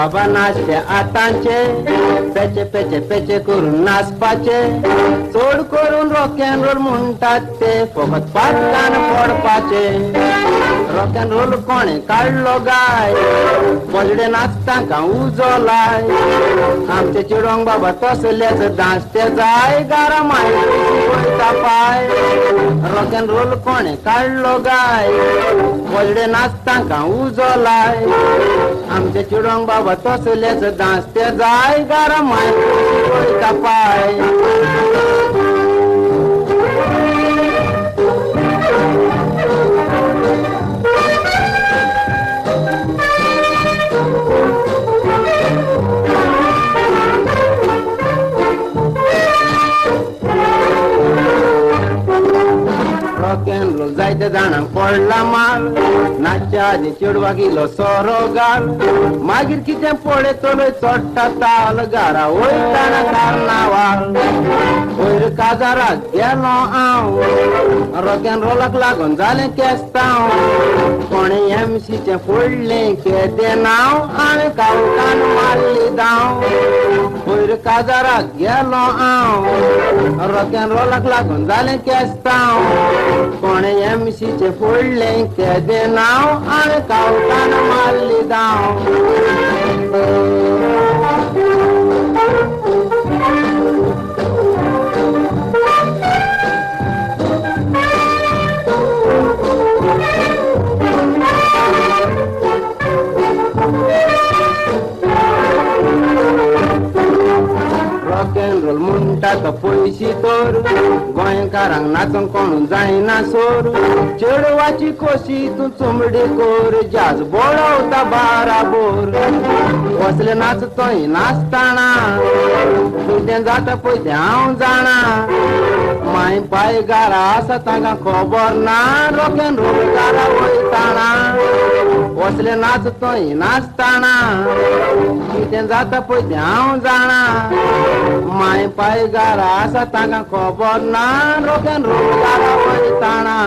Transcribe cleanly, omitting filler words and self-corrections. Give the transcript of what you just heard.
बाबा नाचते आतांचे पेचे पेचे पेचे करून नाचपाचे चोड करून रॉक अँड रोल म्हणतात ते फकत पाटकान पडपाचे रॉक अँड रोल कोणे काढलो गाय बजडे नाचतांका उजोलाय आमचे चिडोंग बाबा तसलेच दांचते जाय गारा माहिती पाय रॉक अँड रोल कोणे काढलो गाय बजडे नाचतांका उजोलाय आमचे चिडोंग बाबा तसलेच दांचते जाय गारा माहिती पाय रॉक अँड रोल जायते जाणांक पडला माल नाचच्या आधी चिडवा गेलो सोरो गाल मागीर कितें पळय चलय चडटा ताल गारा वयताना कार्नावाल वयर काजाराक गेलो हांव रॉक अँड रोलाक लागून जालें केस्तांव कोणे एमसीचें फोडलें केदें नांव हांवें कावकान मारली दाव वयर काजाराक गेलो हांव रॉक अँड रोलाक लागून जालें केस्तांव कोणे एमसीचे फोडलें केदें नांव हांवें कावकान मारली दाव रॉक अँड रोल म्हणटा तो पयशी तर गोंयकारांक नाचोंक कोण जायना सोर चेडवाची खोशी तूं चुमडी कोर जाज बोडवता बाराबोर कसले नाचतोय नाचताना कितें जाता पळय तें हांव जाणा माय पाय गारा आसा तांकां खबर ना रॉक अँड रोल गारा वयताना कसले नाचतोय नाचताना कितें जाता पळय तें हांव जाणा माय पाय गारा आसा तांकां खबर ना रॉक अँड रोल गारा वयताना